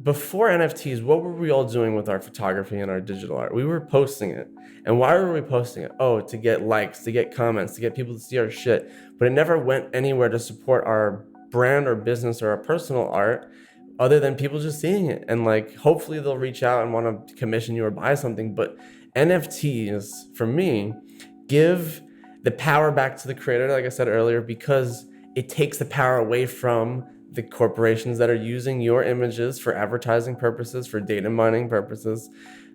before NFTs, what were we all doing with our photography and our digital art? We were posting it. And why were we posting it? Oh, to get likes, to get comments, to get people to see our shit. But it never went anywhere to support our brand or business or our personal art other than people just seeing it. And like, hopefully they'll reach out and want to commission you or buy something. But NFTs, for me, give the power back to the creator, like I said earlier, because it takes the power away from the corporations that are using your images for advertising purposes, for data mining purposes,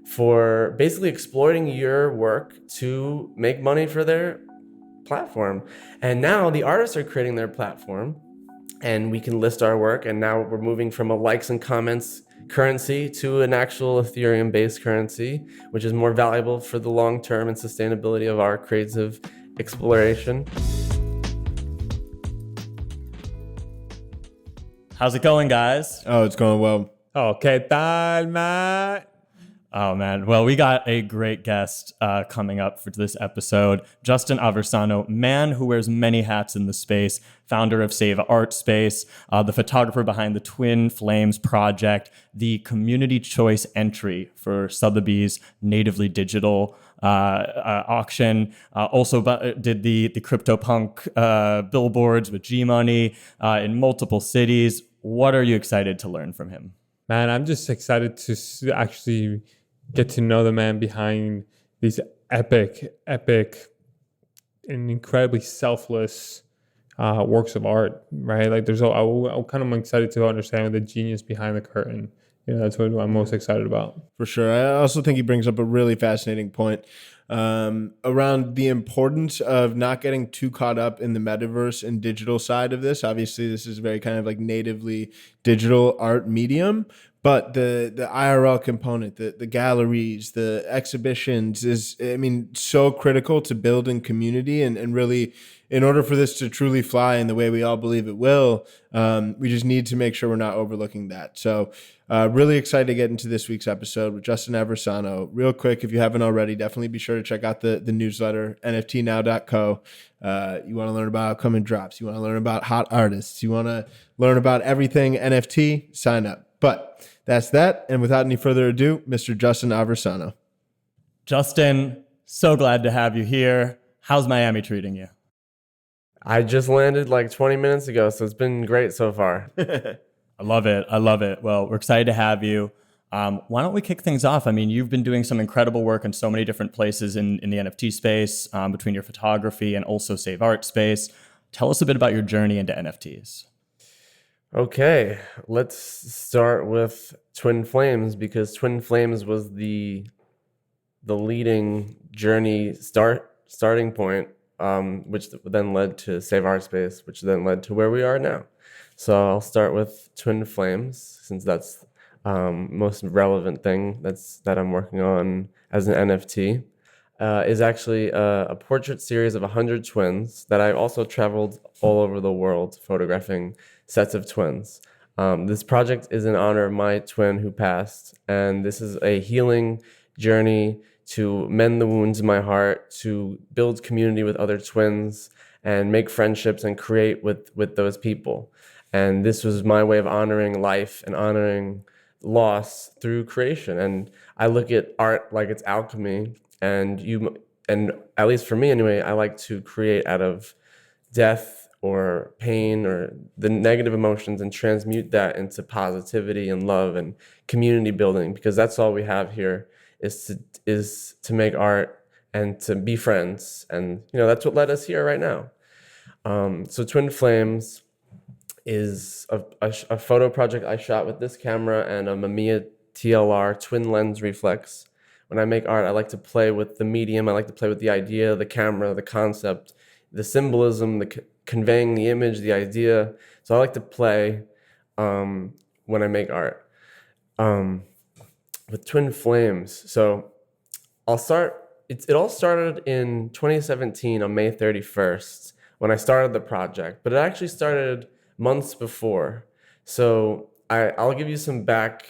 for basically exploiting your work to make money for their platform. And now the artists are creating their platform and we can list our work. And now we're moving from a likes and comments currency to an actual Ethereum based currency, which is more valuable for the long term and sustainability of our creative exploration. How's it going, guys? Oh, it's going well. Oh, ¿qué tal, Matt? Oh, man. Well, we got a great guest coming up for this episode. Justin Aversano, man who wears many hats in the space, founder of SaveArtSpace, the photographer behind the Twin Flames project, the community choice entry for Sothebys natively digital auction. Also did the CryptoPunk billboards with G-Money in multiple cities. What are you excited to learn from him? Man, I'm just excited to actually get to know the man behind these epic, and incredibly selfless works of art, right? Like I'm kind of excited to understand the genius behind the curtain. That's what I'm most excited about. For sure. I also think he brings up a really fascinating point around the importance of not getting too caught up in the metaverse and digital side of this. Obviously, this is very kind of like natively digital art medium, but the IRL component, the galleries, the exhibitions is, so critical to building community and really, in order for this to truly fly in the way we all believe it will, we just need to make sure we're not overlooking that. So really excited to get into this week's episode with Justin Aversano. Real quick, if you haven't already, definitely be sure to check out the newsletter, nftnow.co. You want to learn about upcoming drops. You want to learn about hot artists. You want to learn about everything NFT, sign up. But that's that. And without any further ado, Mr. Justin Aversano. Justin, so glad to have you here. How's Miami treating you? I just landed like 20 minutes ago, so it's been great so far. I love it. Well, we're excited to have you. Why don't we kick things off? I mean, you've been doing some incredible work in so many different places in the NFT space, between your photography and also SaveArtSpace. Tell us a bit about your journey into NFTs. Okay, let's start with Twin Flames, because Twin Flames was the leading journey starting point, which then led to SaveArtSpace, which then led to where we are now. So I'll start with Twin Flames, since that's most relevant thing that I'm working on as an NFT. Is actually a portrait series of 100 twins that I've also traveled all over the world photographing sets of twins. This project is in honor of my twin who passed, and this is a healing journey to mend the wounds in my heart, to build community with other twins and make friendships and create with those people. And this was my way of honoring life and honoring loss through creation. And I look at art like it's alchemy, and at least for me anyway, I like to create out of death or pain or the negative emotions and transmute that into positivity and love and community building, because that's all we have here is to make art and to be friends. And that's what led us here right now. So Twin Flames is a photo project I shot with this camera and a Mamiya TLR twin lens reflex. When I make art, I like to play with the medium. I like to play with the idea, the camera, the concept, the symbolism, conveying the image, the idea. So I like to play when I make art. With Twin Flames, so I'll start. It all started in 2017 on May 31st when I started the project, but it actually started months before. So I'll give you some back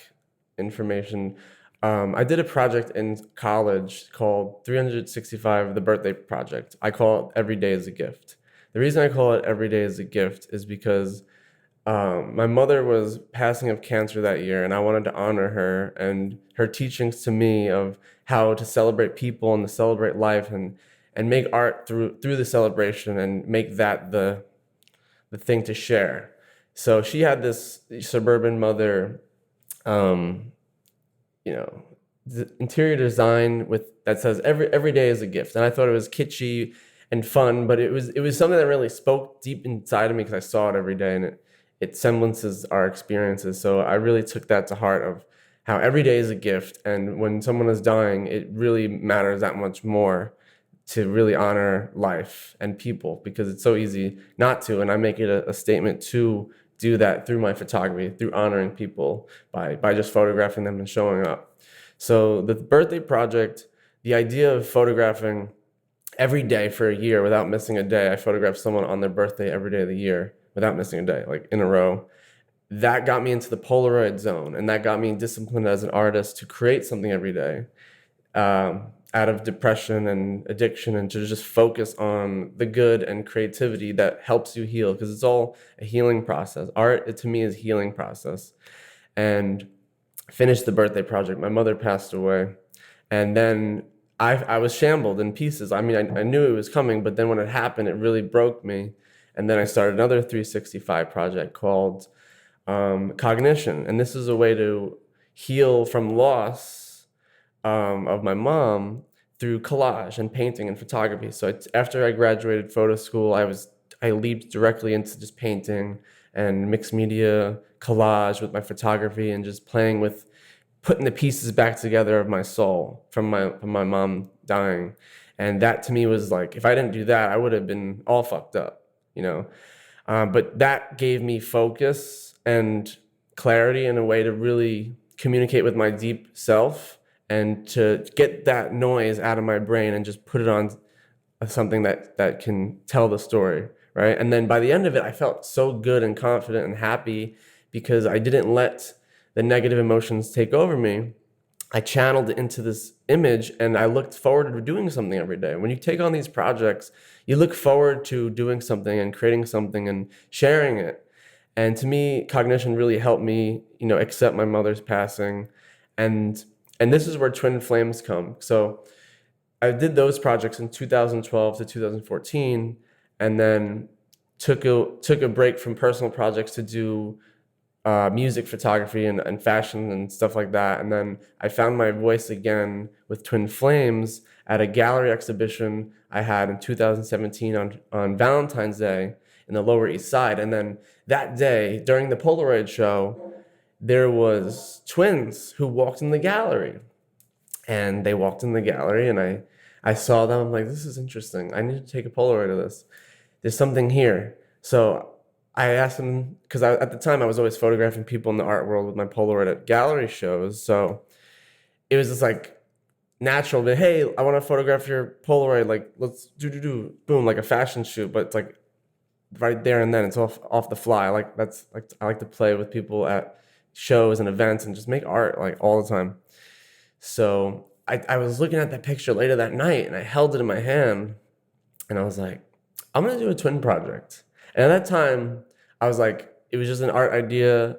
information. I did a project in college called 365, the Birthday Project. I call it Every Day is a Gift. The reason I call it Every Day is a Gift is because My mother was passing of cancer that year, and I wanted to honor her and her teachings to me of how to celebrate people and to celebrate life and make art through the celebration and make that the thing to share. So she had this suburban mother, um, you know, interior design with that says every day is a gift, and I thought it was kitschy and fun, but it was something that really spoke deep inside of me because I saw it every day, and it semblances our experiences. So I really took that to heart of how every day is a gift, and when someone is dying, it really matters that much more to really honor life and people because it's so easy not to. And I make it a statement to do that through my photography, through honoring people by just photographing them and showing up. So the birthday project, the idea of photographing every day for a year without missing a day. I photographed someone on their birthday every day of the year without missing a day, like in a row. That got me into the Polaroid zone, and that got me disciplined as an artist to create something every day, out of depression and addiction, and to just focus on the good and creativity that helps you heal, because it's all a healing process. Art, to me, is a healing process. And finished the birthday project. My mother passed away, and then I was shambled in pieces. I mean, I knew it was coming, but then when it happened, it really broke me. And then I started another 365 project called Cognition. And this is a way to heal from loss of my mom through collage and painting and photography. So after I graduated photo school, I leaped directly into just painting and mixed media collage with my photography and just playing with putting the pieces back together of my soul from my mom dying. And that to me was like, if I didn't do that, I would have been all fucked up, you know? But that gave me focus and clarity in a way to really communicate with my deep self and to get that noise out of my brain and just put it on something that can tell the story, right? And then by the end of it, I felt so good and confident and happy because I didn't let the negative emotions take over me. I channeled it into this image, and I looked forward to doing something every day. When you take on these projects, you look forward to doing something and creating something and sharing it. And to me, Cognition really helped me, accept my mother's passing. And this is where Twin Flames come. So I did those projects in 2012 to 2014, and then took a break from personal projects to do music photography and fashion and stuff like that. And then I found my voice again with Twin Flames at a gallery exhibition I had in 2017 on Valentine's Day in the Lower East Side. And then that day during the Polaroid show, there was twins who walked in the gallery. And they walked in the gallery, and I saw them. I'm like, this is interesting. I need to take a Polaroid of this. There's something here. So I asked them, because at the time I was always photographing people in the art world with my Polaroid at gallery shows. So it was just like natural, but hey, I want to photograph your Polaroid. Like, let's do, boom, like a fashion shoot. But it's like right there and then, it's off the fly. I like to play with people at shows and events and just make art like all the time. So I was looking at that picture later that night, and I held it in my hand, and I was like, I'm gonna do a twin project. And at that time, I was like, it was just an art idea.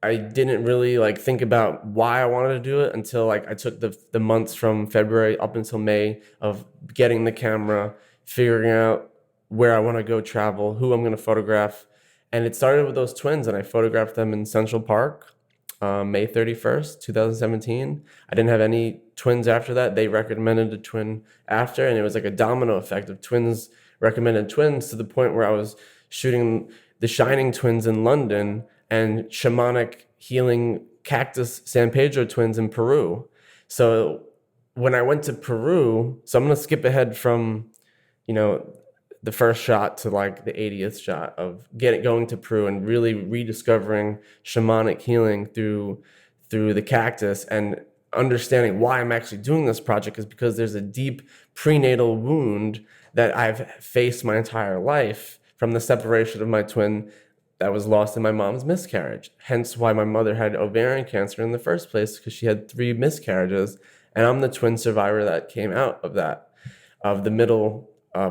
I didn't really think about why I wanted to do it until I took the months from February up until May of getting the camera, figuring out where I want to go travel, who I'm gonna photograph. And it started with those twins, and I photographed them in Central Park, May 31st, 2017. I didn't have any twins after that. They recommended a twin after, and it was like a domino effect of twins recommended twins to the point where I was shooting the Shining twins in London and shamanic healing cactus San Pedro twins in Peru. So when I went to Peru, so I'm going to skip ahead from, the first shot to the 80th shot of going to Peru and really rediscovering shamanic healing through the cactus and understanding why I'm actually doing this project is because there's a deep prenatal wound that I've faced my entire life from the separation of my twin that was lost in my mom's miscarriage. Hence why my mother had ovarian cancer in the first place, because she had 3 miscarriages, and I'm the twin survivor that came out of that, of the middle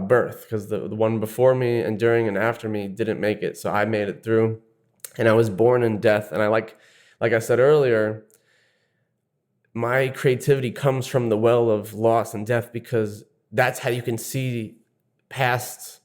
birth, because the one before me and during and after me didn't make it. So I made it through. and I was born in death. And I like I said earlier, my creativity comes from the well of loss and death, because that's how you can see past,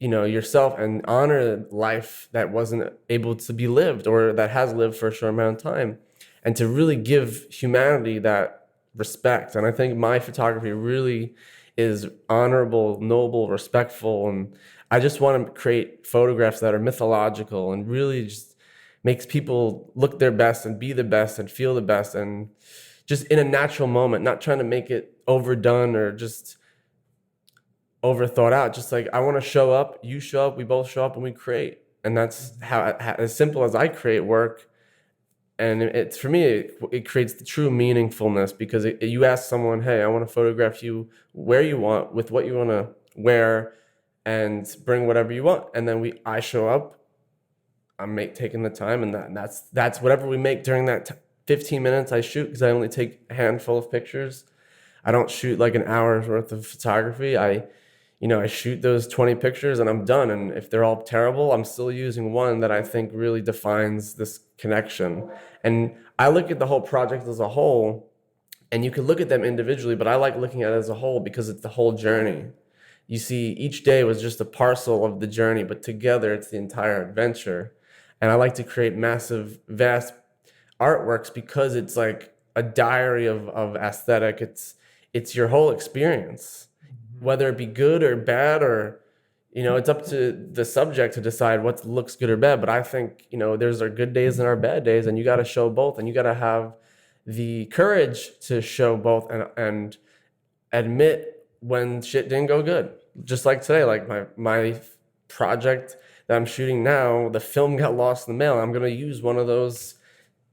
yourself, and honor life that wasn't able to be lived, or that has lived for a short amount of time, and to really give humanity that respect. And I think my photography really is honorable, noble, respectful, and I just want to create photographs that are mythological and really just makes people look their best and be the best and feel the best, and just in a natural moment, not trying to make it overdone or just over thought out. Just like, I want to show up, you show up, we both show up, and we create. And that's how as simple as I create work. And it's, for me, it creates the true meaningfulness, because you ask someone, hey, I want to photograph you where you want, with what you want to wear, and bring whatever you want. And then I show up, I'm taking the time, and that's whatever we make during that 15 minutes I shoot, because I only take a handful of pictures. I don't shoot like an hour's worth of photography. I shoot those 20 pictures and I'm done. And if they're all terrible, I'm still using one that I think really defines this connection. And I look at the whole project as a whole, and you could look at them individually, but I like looking at it as a whole because it's the whole journey. You see, each day was just a parcel of the journey, but together it's the entire adventure. And I like to create massive, vast artworks because it's like a diary of aesthetic. It's your whole experience, whether it be good or bad, or it's up to the subject to decide what looks good or bad. But I think there's our good days and our bad days, and you got to show both, and you got to have the courage to show both, and admit when shit didn't go good. Just like today, like my project that I'm shooting now, the film got lost in the mail. I'm gonna use one of those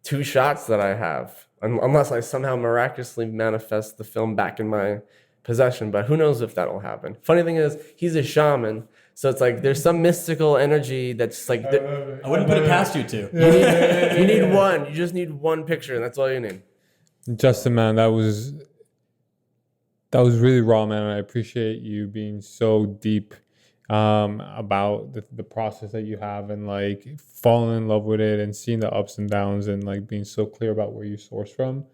2 shots that I have, unless I somehow miraculously manifest the film back in my possession. But who knows if that'll happen. Funny thing is, he's a shaman, so it's like there's some mystical energy that's like I wouldn't put it past you two. you need one. You just need one picture, and that's all you need. Justin, man, that was really raw, man. And I appreciate you being so deep about the process that you have, and like falling in love with it and seeing the ups and downs, and like being so clear about where you source from.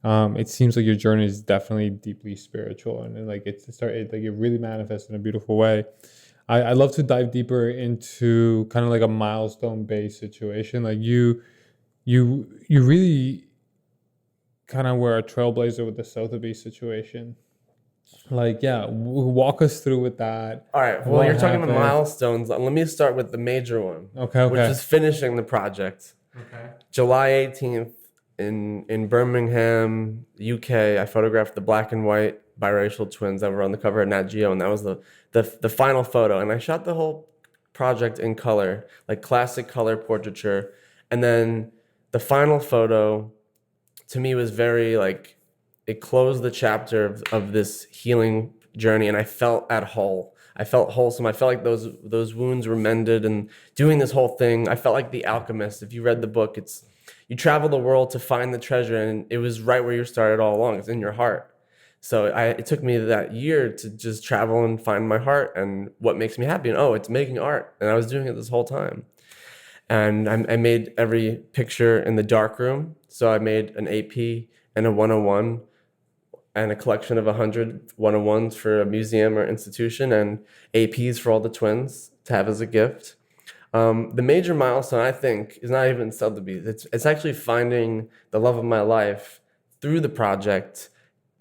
It seems like your journey is definitely deeply spiritual, and like it really manifests in a beautiful way. I'd love to dive deeper into kind of like a milestone based situation. Like you really kind of were a trailblazer with the Sotheby situation. Like, yeah, walk us through with that. All right. Well, you're talking about milestones. Let me start with the major one. Okay. Which is finishing the project. Okay. July 18th in Birmingham, UK, I photographed the black and white biracial twins that were on the cover of Nat Geo, and that was the final photo. And I shot the whole project in color, like classic color portraiture. And then the final photo, to me, was very like, it closed the chapter of this healing journey, and I felt whole. I felt wholesome. I felt like those wounds were mended, and doing this whole thing, I felt like the alchemist. If you read the book, you travel the world to find the treasure, and it was right where you started all along. It's in your heart. So it took me that year to just travel and find my heart and what makes me happy. And it's making art, and I was doing it this whole time. And I made every picture in the darkroom. So I made an AP and a 101. And a collection of 100 101s for a museum or institution, and APs for all the twins to have as a gift. The major milestone, I think, is not even Sotheby's. It's actually finding the love of my life through the project,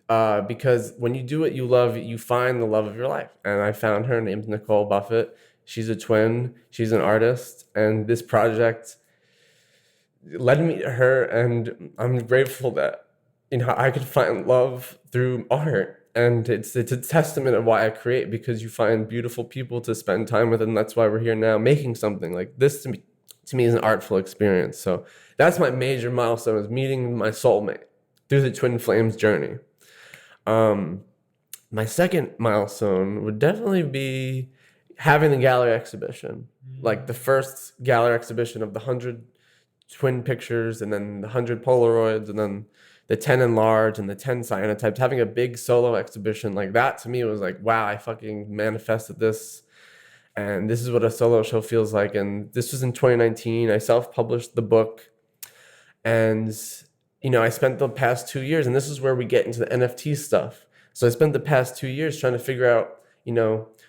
because when you do what you love, you find the love of your life. And I found her, named Nicole Buffett. She's a twin. She's an artist. And this project led me to her, and I'm grateful that I could find love through art. And it's a testament of why I create, because you find beautiful people to spend time with, and that's why we're here now making something like this. To me is an artful experience. So that's my major milestone, is meeting my soulmate through the twin flames journey. My second milestone would definitely be having the gallery exhibition, like the first gallery exhibition of the 100 twin pictures, and then the 100 Polaroids, and then the 10 enlarged and the 10 cyanotypes. Having a big solo exhibition like that, to me, was like, wow, I fucking manifested this. And this is what a solo show feels like. And this was in 2019. I self-published the book. And, I spent the past 2 years, and this is where we get into the NFT stuff. So I spent the past 2 years trying to figure out,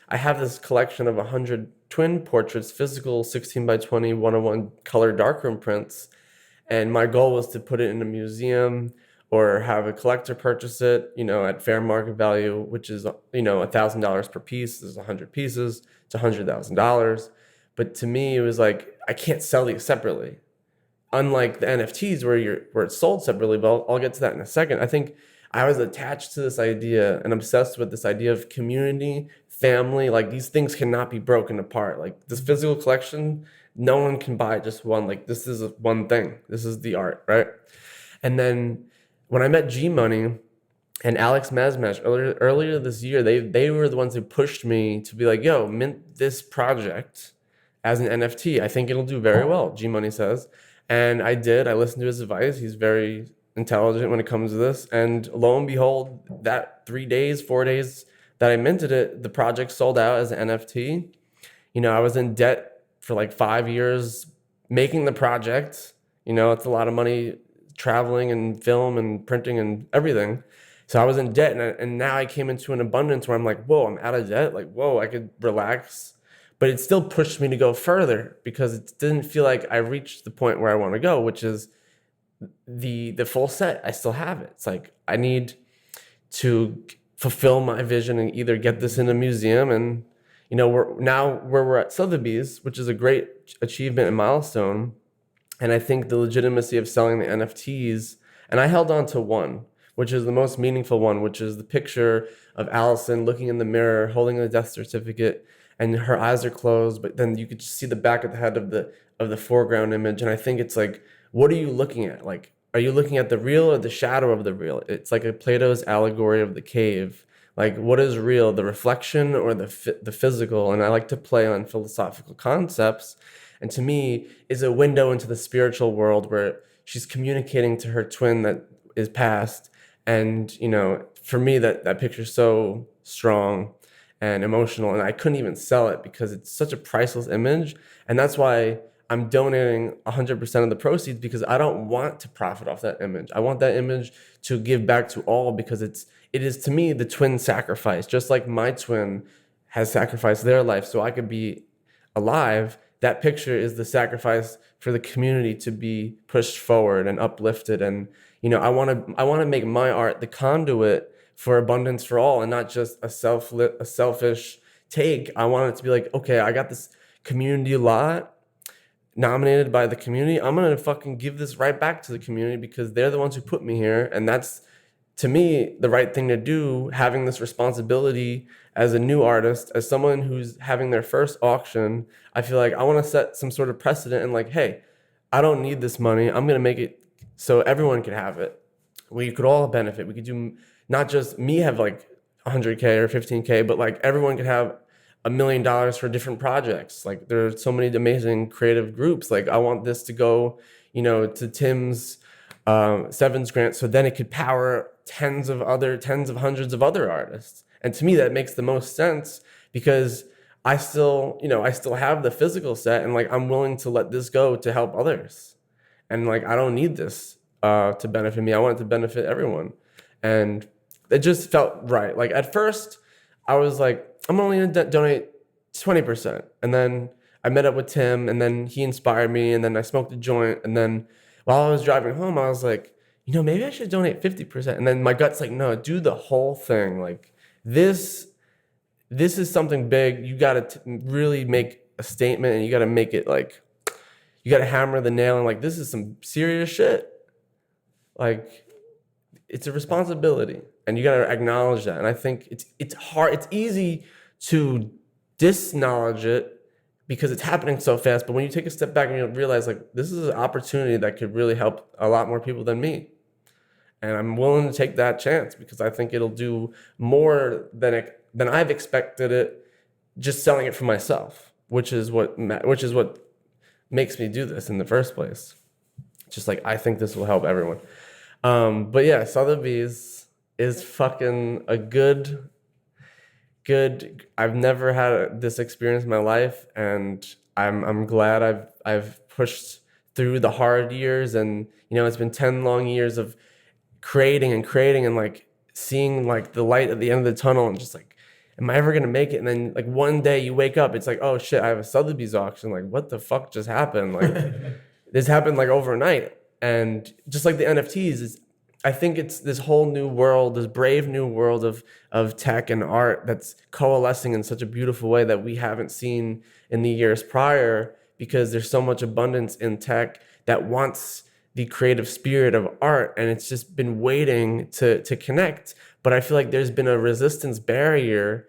I have this collection of 100 twin portraits, physical 16 by 20, 101 color darkroom prints. And my goal was to put it in a museum or have a collector purchase it, at fair market value, which is, $1,000 per piece. There's 100 pieces. It's $100,000. But to me, it was like, I can't sell these separately. Unlike the NFTs where it's sold separately, but I'll get to that in a second. I think I was attached to this idea and obsessed with this idea of community, family. Like, these things cannot be broken apart. Like, this physical collection, no one can buy just one. Like, this is one thing. This is the art, right? And then when I met G Money and Alex Mazmash earlier this year, they were the ones who pushed me to be like, yo, mint this project as an NFT. I think it'll do very well, G Money says. And I did. I listened to his advice. He's very intelligent when it comes to this. And lo and behold, that 4 days that I minted it, the project sold out as an NFT. I was in debt for like 5 years making the project. It's a lot of money traveling and film and printing and everything. So I was in debt, and now I came into an abundance where I'm like, whoa, I'm out of debt. Like, whoa, I could relax. But it still pushed me to go further because it didn't feel like I reached the point where I want to go, which is the full set. I still have it. It's like I need to fulfill my vision and either get this in a museum. And we're at Sothebys, which is a great achievement and milestone. And I think the legitimacy of selling the NFTs, and I held on to one, which is the most meaningful one, which is the picture of Allison looking in the mirror, holding a death certificate, and her eyes are closed, but then you could just see the back of the head of the foreground image. And I think it's like, what are you looking at? Like, are you looking at the real or the shadow of the real? It's like a Plato's allegory of the cave. Like, what is real, the reflection or the physical? And I like to play on philosophical concepts. And to me, is a window into the spiritual world where she's communicating to her twin that is past. And, for me, that picture's so strong and emotional, and I couldn't even sell it because it's such a priceless image. And that's why I'm donating 100% of the proceeds, because I don't want to profit off that image. I want that image to give back to all, because it is to me the twin sacrifice. Just like my twin has sacrificed their life so I could be alive, that picture is the sacrifice for the community to be pushed forward and uplifted. And I want to make my art the conduit for abundance for all, and not just a selfish take. I want it to be like, okay, I got this community lot nominated by the community. I'm gonna fucking give this right back to the community because they're the ones who put me here, and that's, to me, the right thing to do. Having this responsibility as a new artist, as someone who's having their first auction, I feel like I want to set some sort of precedent and like, hey, I don't need this money. I'm gonna make it so everyone can have it. We could all benefit. We could do, not just me have like 100K or 15K, but like everyone could have $1 million for different projects. Like, there are so many amazing creative groups. Like, I want this to go, to Tim's Sevens grant, so then it could power tens of hundreds of other artists. And to me, that makes the most sense, because I still have the physical set, and like, I'm willing to let this go to help others. And like, I don't need this to benefit me. I want it to benefit everyone. And it just felt right. Like, at first I was like, I'm only gonna donate 20%. And then I met up with Tim, and then he inspired me, and then I smoked a joint. And then while I was driving home, I was like, maybe I should donate 50%. And then my gut's like, no, do the whole thing. Like, this is something big. You got to really make a statement, and you got to make it like, you got to hammer the nail. And like, this is some serious shit. Like, it's a responsibility, and you got to acknowledge that. And I think it's hard. It's easy to disacknowledge it because it's happening so fast. But when you take a step back and you realize, like, this is an opportunity that could really help a lot more people than me. And I'm willing to take that chance because I think it'll do more than I've expected it, just selling it for myself, which is what makes me do this in the first place. Just like, I think this will help everyone. But yeah, Sothebys is fucking a good good. I've never had this experience in my life, and I'm glad I've pushed through the hard years, and it's been 10 long years of creating and like seeing like the light at the end of the tunnel, and just like, am I ever gonna make it? And then like one day you wake up, it's like, oh shit, I have a Sothebys auction. Like, what the fuck just happened? Like this happened like overnight. And just like the NFTs is, I think it's this whole new world, this brave new world of tech and art that's coalescing in such a beautiful way that we haven't seen in the years prior, because there's so much abundance in tech that wants the creative spirit of art, and it's just been waiting to connect. But I feel like there's been a resistance barrier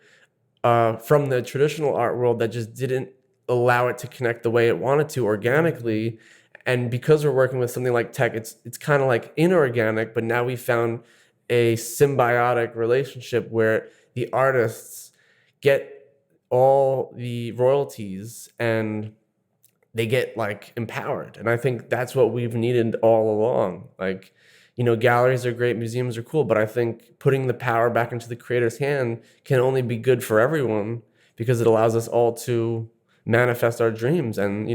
from the traditional art world that just didn't allow it to connect the way it wanted to organically. And because we're working with something like tech, it's kind of like inorganic, but now we found a symbiotic relationship where the artists get all the royalties and they get like empowered. And I think that's what we've needed all along. Like, galleries are great, museums are cool, but I think putting the power back into the creator's hand can only be good for everyone, because it allows us all to manifest our dreams. And,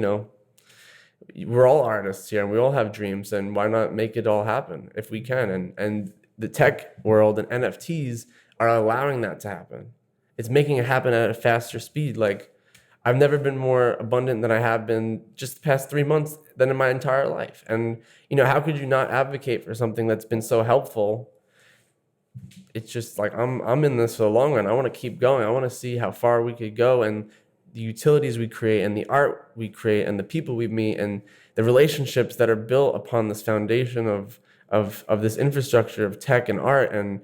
we're all artists here and we all have dreams, and why not make it all happen if we can? And the tech world and NFTs are allowing that to happen. It's making it happen at a faster speed. Like, I've never been more abundant than I have been just the past 3 months than in my entire life. And, how could you not advocate for something that's been so helpful? It's just like, I'm in this for the long run. I want to keep going. I want to see how far we could go, and the utilities we create and the art we create and the people we meet and the relationships that are built upon this foundation of this infrastructure of tech and art, and,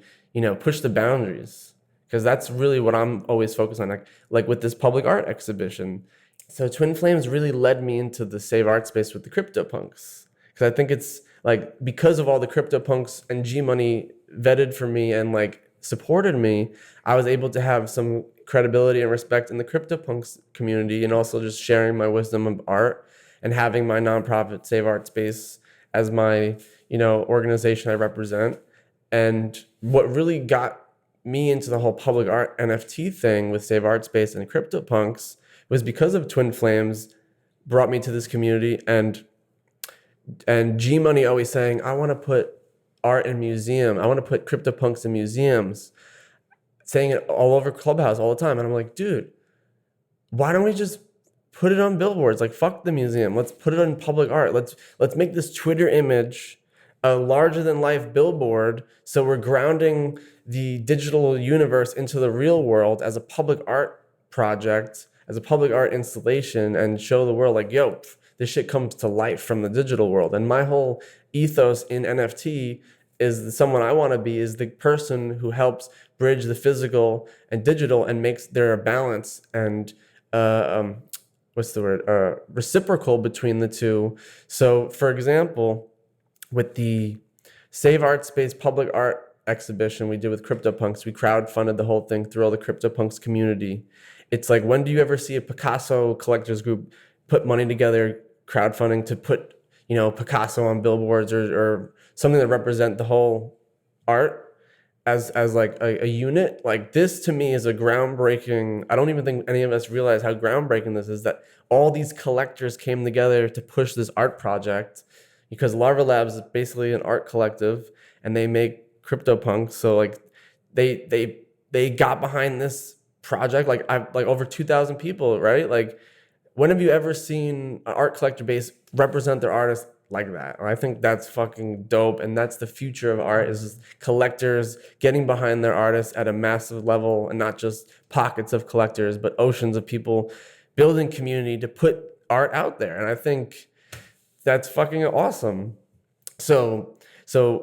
push the boundaries. Because that's really what I'm always focused on, like with this public art exhibition. So Twin Flames really led me into the SaveArtSpace with the CryptoPunks. Because I think it's like, because of all the CryptoPunks and G Money vetted for me and like supported me, I was able to have some credibility and respect in the CryptoPunks community, and also just sharing my wisdom of art and having my nonprofit SaveArtSpace as my, organization I represent. And what really got me into the whole public art NFT thing with SaveArtSpace and CryptoPunks was because of Twin Flames brought me to this community, and G Money always saying, I want to put art in museum. I want to put CryptoPunks in museums, saying it all over Clubhouse all the time. And I'm like, dude, why don't we just put it on billboards? Like, fuck the museum. Let's put it on public art. Let's make this Twitter image a larger than life billboard. So we're grounding the digital universe into the real world as a public art project, as a public art installation, and show the world like, yo, this shit comes to life from the digital world. And my whole ethos in NFT is someone I want to be is the person who helps bridge the physical and digital and makes there a balance and reciprocal between the two. So, for example, with the SaveArtSpace public art exhibition we did with CryptoPunks, we crowdfunded the whole thing through all the CryptoPunks community. It's like, when do you ever see a Picasso collectors group put money together, crowdfunding to put, Picasso on billboards or something that represent the whole art as like a unit? Like, this to me is a groundbreaking. I don't even think any of us realize how groundbreaking this is, that all these collectors came together to push this art project, because Larva Labs is basically an art collective and they make CryptoPunks. So like they got behind this project, like over 2,000 people, right? Like, when have you ever seen an art collector base represent their artists like that? And I think that's fucking dope. And that's the future of art, is collectors getting behind their artists at a massive level, and not just pockets of collectors, but oceans of people building community to put art out there. And I think that's fucking awesome. So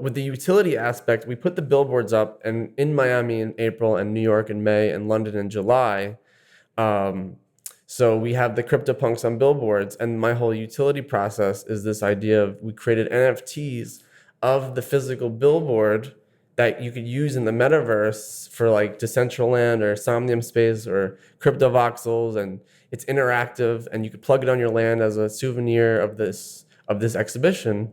with the utility aspect, we put the billboards up, and in Miami in April, and New York in May, and London in July. So we have the CryptoPunks on billboards, and my whole utility process is this idea of, we created NFTs of the physical billboard that you could use in the metaverse for like Decentraland or Somnium Space or Crypto Voxels, and it's interactive, and you could plug it on your land as a souvenir of this exhibition.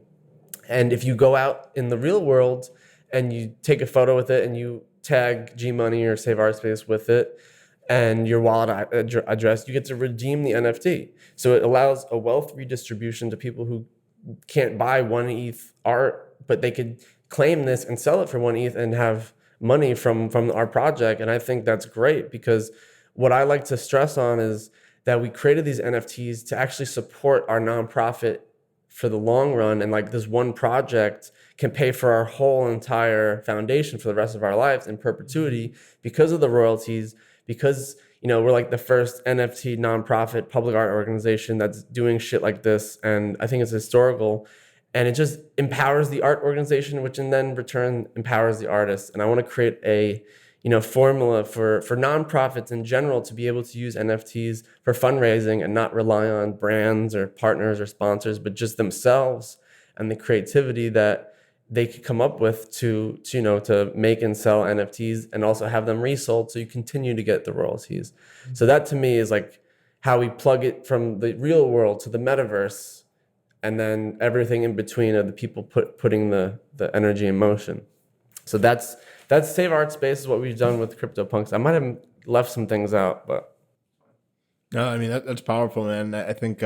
And if you go out in the real world and you take a photo with it and you tag G Money or SaveArtSpace with it, and your wallet address, you get to redeem the NFT. So it allows a wealth redistribution to people who can't buy 1 ETH art, but they could claim this and sell it for 1 ETH and have money from our project. And I think that's great, because what I like to stress on is that we created these NFTs to actually support our nonprofit for the long run. And like this one project can pay for our whole entire foundation for the rest of our lives in perpetuity because of the royalties, because we're like the first NFT nonprofit public art organization that's doing shit like this. And I think it's historical, and it just empowers the art organization, which in then return empowers the artist. And I want to create a formula for nonprofits in general to be able to use NFTs for fundraising and not rely on brands or partners or sponsors, but just themselves and the creativity that they could come up with to make and sell NFTs, and also have them resold so you continue to get the royalties. So that to me is like how we plug it from the real world to the metaverse, and then everything in between of the people putting the energy in motion. So that's SaveArtSpace is what we've done with CryptoPunks. I might have left some things out, but No, I mean, that's powerful, man. I think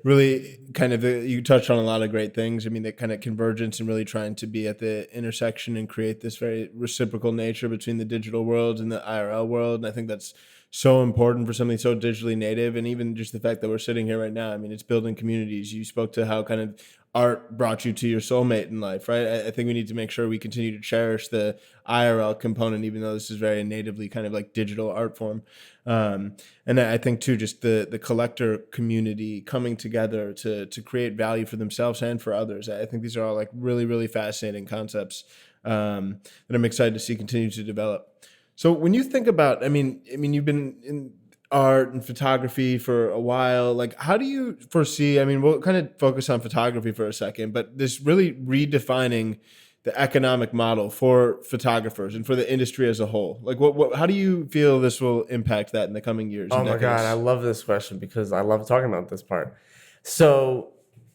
really kind of you touched on a lot of great things. I mean, the kind of convergence and really trying to be at the intersection and create this very reciprocal nature between the digital world and the IRL world. And I think that's so important for something so digitally native. And even just the fact that we're sitting here right now, I mean, it's building communities. You spoke to how kind of art brought you to your soulmate in life, right? I think we need to make sure we continue to cherish the IRL component, even though this is very natively kind of like digital art form. And I think too, just the collector community coming together to create value for themselves and for others. I think these are all like really, really fascinating concepts that I'm excited to see continue to develop. So when you think about, I mean, you've been in art and photography for a while. Like, how do you foresee, I mean, we'll kind of focus on photography for a second, but this really redefining the economic model for photographers and for the industry as a whole. Like, how do you feel this will impact that in the coming years? Oh my God, I love this question because I love talking about this part. So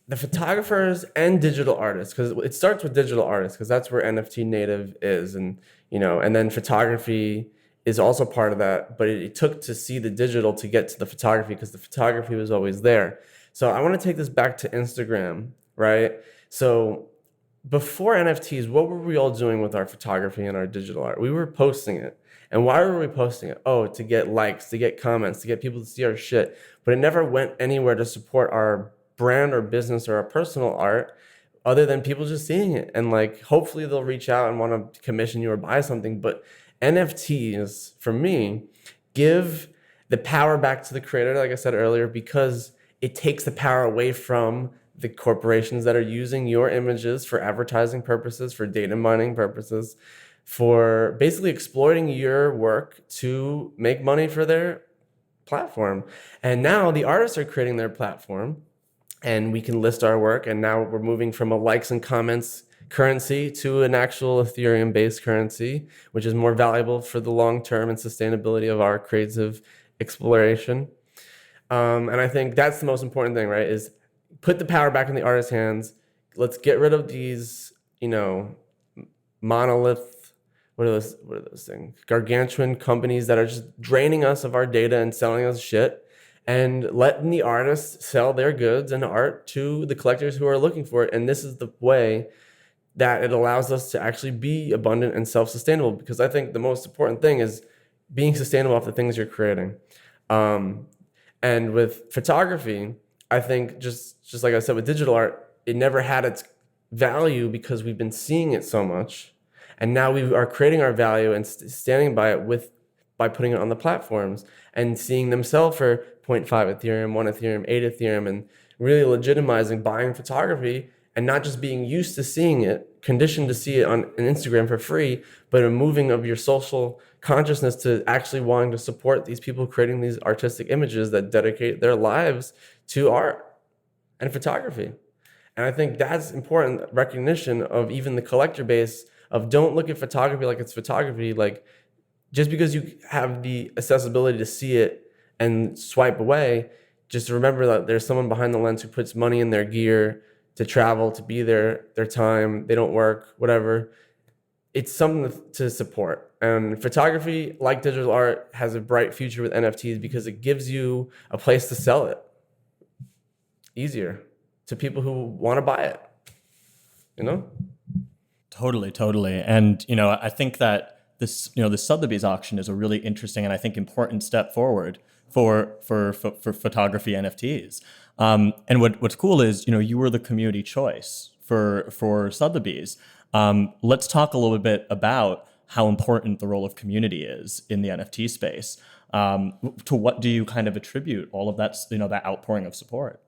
the photographers and digital artists, because it starts with digital artists, because that's where NFT native is. And, and then photography is also part of that, but it took to see the digital to get to the photography, because the photography was always there. So I want to take this back to Instagram, right? So before NFTs, what were we all doing with our photography and our digital art? We were posting it. And why were we posting it? Oh, to get likes, to get comments, to get people to see our shit. But it never went anywhere to support our brand or business or our personal art, other than people just seeing it. And like, hopefully they'll reach out and want to commission you or buy something. But NFTs, for me, give the power back to the creator, like I said earlier, because it takes the power away from the corporations that are using your images for advertising purposes, for data mining purposes, for basically exploiting your work to make money for their platform. And now the artists are creating their platform, and we can list our work. And now we're moving from a likes and comments currency to an actual Ethereum-based currency, which is more valuable for the long-term and sustainability of our creative exploration. And I think that's the most important thing, right? Is put the power back in the artist's hands. Let's get rid of these, monolith, what are those things? Gargantuan companies that are just draining us of our data and selling us shit, and letting the artists sell their goods and art to the collectors who are looking for it. And this is the way that it allows us to actually be abundant and self-sustainable, because I think the most important thing is being sustainable off the things you're creating. And with photography, I think just like I said, with digital art, it never had its value because we've been seeing it so much. And now we are creating our value and standing by it by putting it on the platforms and seeing them sell for 0.5 Ethereum, 1 Ethereum, 8 Ethereum, and really legitimizing buying photography and not just being used to seeing it, conditioned to see it on Instagram for free, but a moving of your social consciousness to actually wanting to support these people creating these artistic images that dedicate their lives to art and photography. And I think that's important recognition of even the collector base of, don't look at photography like it's photography. Like, just because you have the accessibility to see it and swipe away, just remember that there's someone behind the lens who puts money in their gear to travel, to be there, their time, they don't work, whatever. It's something to support. And photography, like digital art, has a bright future with NFTs because it gives you a place to sell it easier to people who want to buy it, you know? Totally, totally. And, I think that the Sothebys auction is a really interesting and I think important step forward for photography NFTs. And what's cool is, you were the community choice for Sothebys. Let's talk a little bit about how important the role of community is in the NFT space. To what do you kind of attribute all of that, that outpouring of support?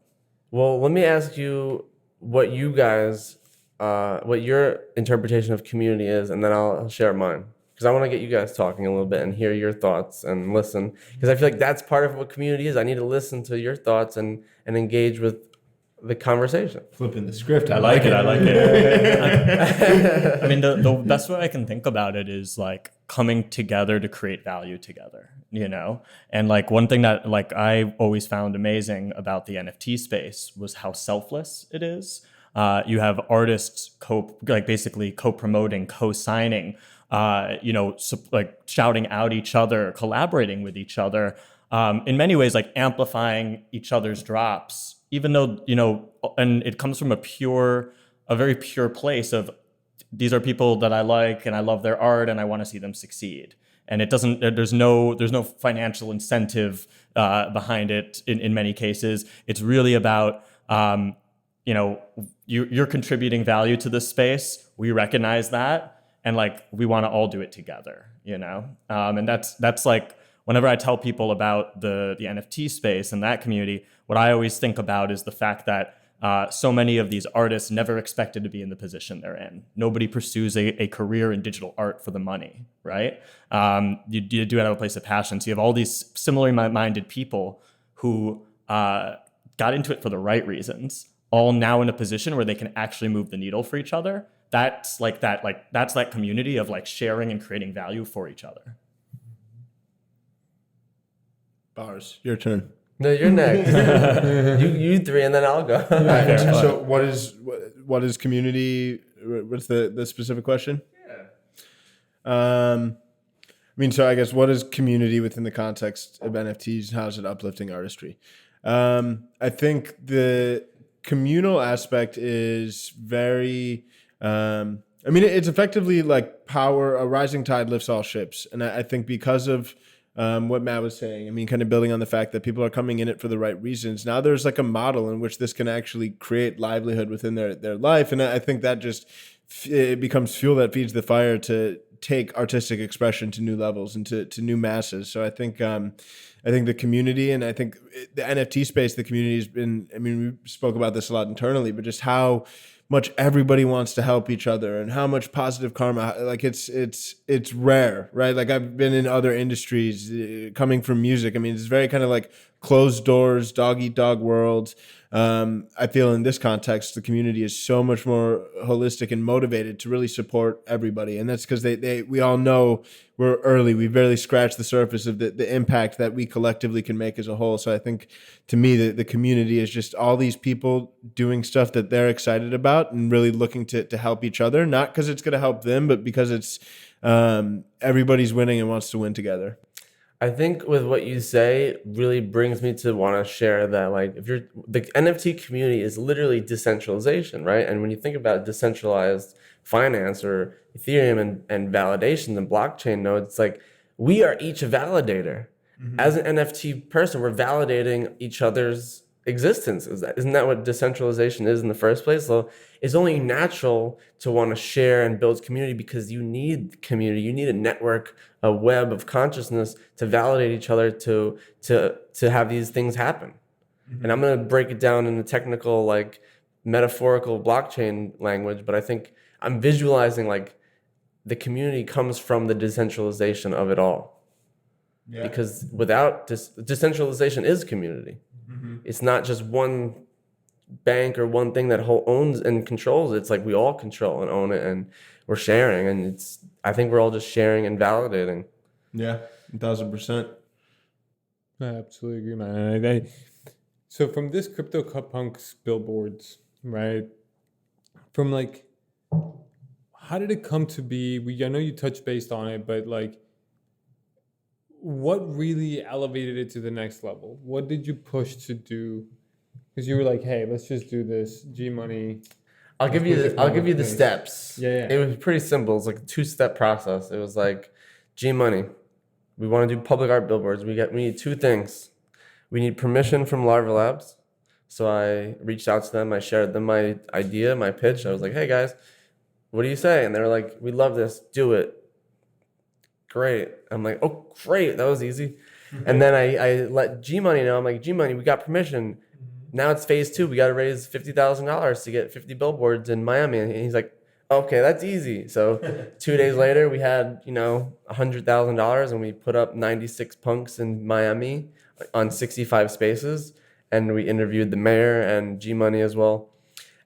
Well, let me ask you what you guys, what your interpretation of community is, and then I'll share mine. Because I want to get you guys talking a little bit and hear your thoughts and listen. Because I feel like that's part of what community is. I need to listen to your thoughts and engage with the conversation. Flipping the script. I like it. I like it. I mean, the best way I can think about it is like coming together to create value together, And like one thing that like I always found amazing about the NFT space was how selfless it is. You have artists basically co-promoting, co-signing, like shouting out each other, collaborating with each other, in many ways like amplifying each other's drops, even though, and it comes from a very pure place of these are people that I like and I love their art and I want to see them succeed. And there's no financial incentive behind it in many cases. It's really about, you're contributing value to this space. We recognize that. And like, we want to all do it together, and that's like, whenever I tell people about the NFT space and that community, what I always think about is the fact that so many of these artists never expected to be in the position they're in. Nobody pursues a career in digital art for the money, right? You do it out of a place of passion. So you have all these similarly minded people who got into it for the right reasons, all now in a position where they can actually move the needle for each other. That's that community of like sharing and creating value for each other. Bars, your turn. No, you're next. you three, and then I'll go. So what is community? What's the specific question? I mean, so I guess what is community within the context of NFTs? How is it uplifting artistry? I think the communal aspect is very. I mean, it's effectively like power. A rising tide lifts all ships, and I think because of what Matt was saying, I mean, kind of building on the fact that people are coming in it for the right reasons. Now there's like a model in which this can actually create livelihood within their life, and I think that just it becomes fuel that feeds the fire to take artistic expression to new levels and to new masses. So I think the community, and I think the NFT space, the community has been. I mean, we spoke about this a lot internally, but just how much everybody wants to help each other and how much positive karma, like it's rare, right? Like I've been in other industries coming from music. I mean, it's very kind of like closed doors, dog eat dog world. I feel in this context, the community is so much more holistic and motivated to really support everybody. And that's because we all know we're early. We barely scratched the surface of the impact that we collectively can make as a whole. So I think to me, the community is just all these people doing stuff that they're excited about and really looking to help each other, not because it's going to help them, but because it's everybody's winning and wants to win together. I think with what you say really brings me to want to share that, like, the NFT community is literally decentralization, right? And when you think about decentralized finance or Ethereum and validation and blockchain nodes, it's like we are each a validator. Mm-hmm. As an NFT person, we're validating each other's existence. Isn't that what decentralization is in the first place? So it's only natural to want to share and build community because you need community. You need a network, a web of consciousness to validate each other to have these things happen. Mm-hmm. And I'm going to break it down in a technical, like metaphorical blockchain language, but I think I'm visualizing like the community comes from the decentralization of it all. Yeah. Because without decentralization is community. Mm-hmm. It's not just one bank or one thing that owns and controls it. It's like we all control and own it, and we're sharing, and I think we're all just sharing and validating. Yeah, 1,000%. I absolutely agree, man. So from this CryptoPunk Billboards, right? From like how did it come to be? I know you touched based on it, but like, what really elevated it to the next level? What did you push to do? Because you were like, hey, let's just do this G Money. I'll give you the steps. Yeah. It was pretty simple. It's like a 2-step process. It was like, G Money, we want to do public art billboards. We need 2 things. We need permission from Larva Labs. So I reached out to them. I shared them my idea, my pitch. I was like, hey guys, what do you say? And they were like, we love this. Do it. Great. I'm like, oh, great. That was easy. And then I let G Money know. I'm like, G Money, we got permission. Now it's phase 2. We got to raise $50,000 to get 50 billboards in Miami. And he's like, okay, that's easy. So 2 days later, we had, $100,000 and we put up 96 punks in Miami on 65 spaces. And we interviewed the mayor and G Money as well.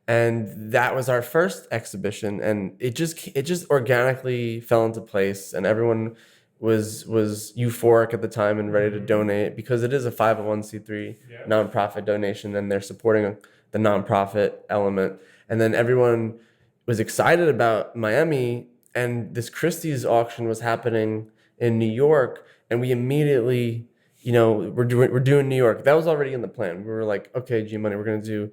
And that was our first exhibition. And it just organically fell into place. And everyone was euphoric at the time and ready to donate, because it is a 501c3 nonprofit donation, and they're supporting the nonprofit element. And then everyone was excited about Miami, and this Christie's auction was happening in New York, and we immediately, we're doing New York. That was already in the plan. We were like, okay, G Money, we're gonna do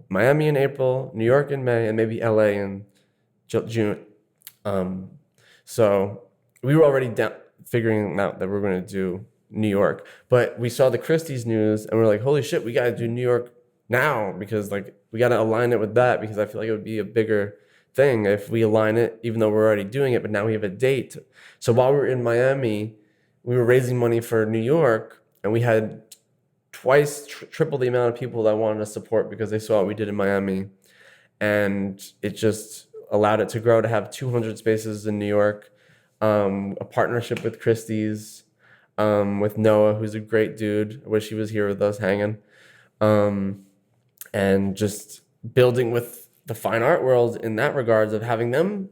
Miami in April, New York in May, and maybe LA in June. So we were already figuring out that we're going to do New York, but we saw the Christie's news and we're like, holy shit, we got to do New York now, because like we got to align it with that, because I feel like it would be a bigger thing if we align it, even though we're already doing it, but now we have a date. So while we were in Miami, we were raising money for New York, and we had twice, triple the amount of people that wanted to support because they saw what we did in Miami. And it just allowed it to grow to have 200 spaces in New York, a partnership with Christie's, with Noah, who's a great dude. I wish he was here with us hanging. And just building with the fine art world in that regards of having them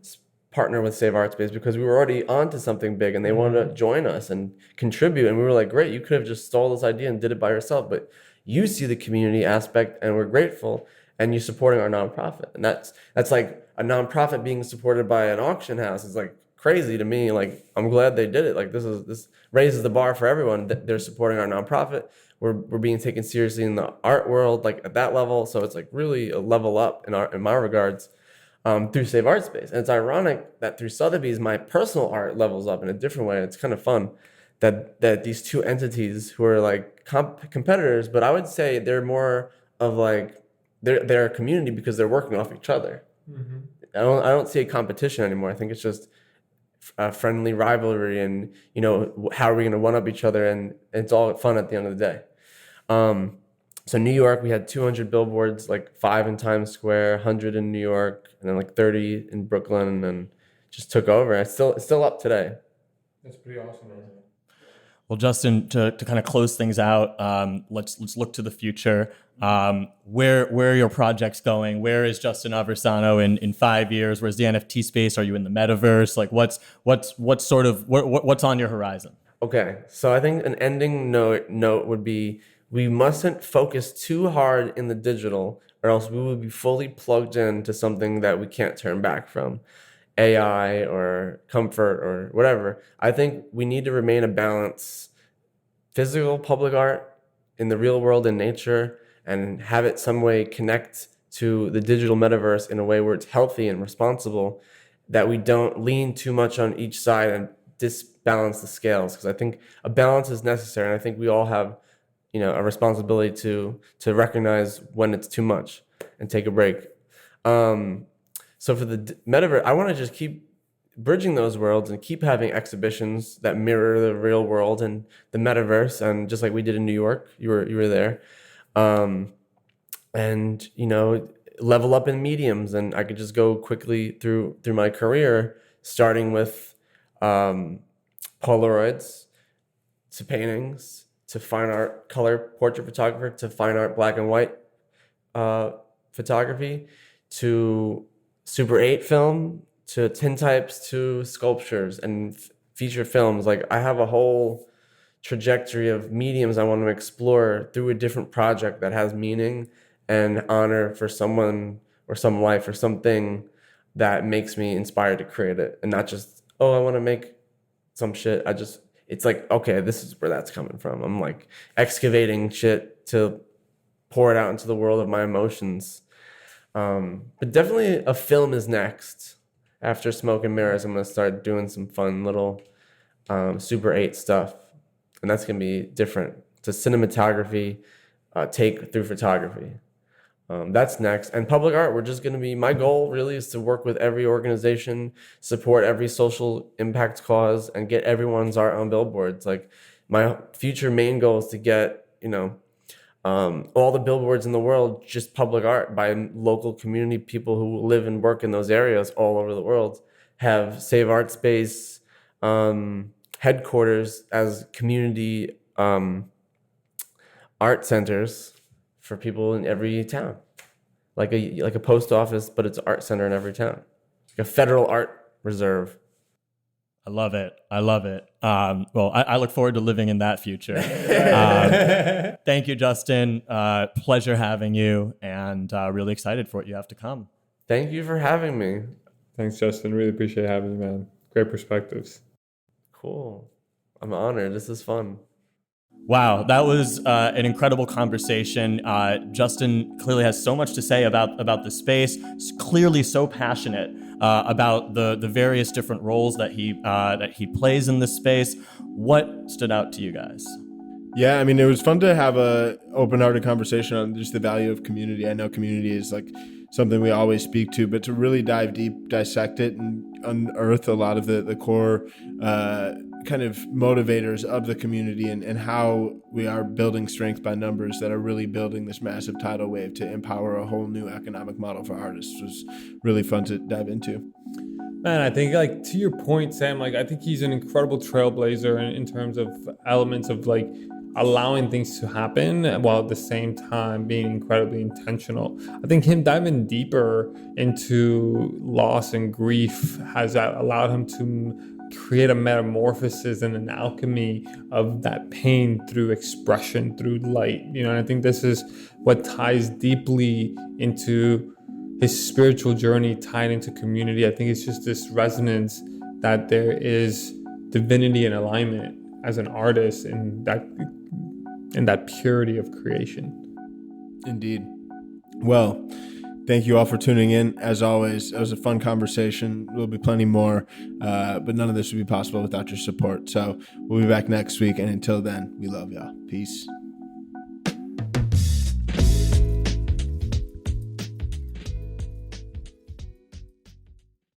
partner with SaveArtSpace, because we were already onto something big and they wanted to join us and contribute. And we were like, great, you could have just stole this idea and did it by yourself, but you see the community aspect and we're grateful, and you're supporting our nonprofit. And that's like a nonprofit being supported by an auction house is like crazy to me. Like, I'm glad they did it. Like, this raises the bar for everyone. They're supporting our nonprofit. We're being taken seriously in the art world, like at that level. So it's like really a level up in my regards. Through SaveArtSpace. And it's ironic that through Sotheby's, my personal art levels up in a different way. It's kind of fun that these two entities who are like competitors, but I would say they're more of like, they're a community because they're working off each other. Mm-hmm. I don't see a competition anymore. I think it's just a friendly rivalry, and how are we going to one up each other, and it's all fun at the end of the day. So New York, we had 200 billboards, like 5 in Times Square, 100 in New York, and then like 30 in Brooklyn, and then just took over. It's still up today. That's pretty awesome, man. Well, Justin, to kind of close things out, let's look to the future. Where are your projects going? Where is Justin Aversano in 5 years? Where's the NFT space? Are you in the metaverse? Like, what's on your horizon? Okay, so I think an ending note would be, we mustn't focus too hard in the digital, or else we will be fully plugged into something that we can't turn back from. AI or comfort or whatever. I think we need to remain a balance. Physical public art in the real world in nature, and have it some way connect to the digital metaverse in a way where it's healthy and responsible, that we don't lean too much on each side and disbalance the scales. Because I think a balance is necessary, and I think we all have a responsibility to recognize when it's too much and take a break. So for the metaverse, I want to just keep bridging those worlds and keep having exhibitions that mirror the real world and the metaverse, and just like we did in New York, you were there, and level up in mediums. And I could just go quickly through my career, starting with Polaroids to paintings, to fine art color portrait photographer, to fine art black and white photography, to Super 8 film, to tintypes, to sculptures and feature films. Like, I have a whole trajectory of mediums I want to explore through a different project that has meaning and honor for someone or some life or something. that makes me inspired to create it, and not just, oh, I want to make some shit. It's like, okay, this is where that's coming from. I'm like excavating shit to pour it out into the world of my emotions. But definitely a film is next. After Smoke and Mirrors, I'm going to start doing some fun little Super 8 stuff. And that's going to be different. It's a cinematography take through photography. That's next. And public art, we're just going to be, my goal really is to work with every organization, support every social impact cause, and get everyone's art on billboards. Like, my future main goal is to get, all the billboards in the world, just public art by local community people who live and work in those areas all over the world, have SaveArtSpace headquarters as community art centers for people in every town, like a post office, but it's an art center in every town, like a federal art reserve. I love it. Well, I look forward to living in that future. Thank you, Justin. Pleasure having you, and really excited for what you have to come. Thank you for having me. Thanks, Justin. Really appreciate having you, man. Great perspectives. Cool. I'm honored. This is fun. Wow, that was an incredible conversation. Justin clearly has so much to say about the space. He's clearly so passionate about the various different roles that he plays in this space. What stood out to you guys? Yeah, I mean, it was fun to have a open-hearted conversation on just the value of community. I know community is like something we always speak to, but to really dive deep, dissect it, and unearth a lot of the core kind of motivators of the community and how we are building strength by numbers that are really building this massive tidal wave to empower a whole new economic model for artists was really fun to dive into. Man, I think, like, to your point, Sam, like, I think he's an incredible trailblazer in terms of elements of, like, allowing things to happen while at the same time being incredibly intentional. I think him diving deeper into loss and grief has allowed him to create a metamorphosis and an alchemy of that pain through expression, through light. And I think this is what ties deeply into his spiritual journey, tied into community. I think it's just this resonance that there is divinity and alignment as an artist in that purity of creation. Indeed. Well, thank you all for tuning in. As always, it was a fun conversation. There'll be plenty more, but none of this would be possible without your support. So we'll be back next week. And until then, we love y'all. Peace.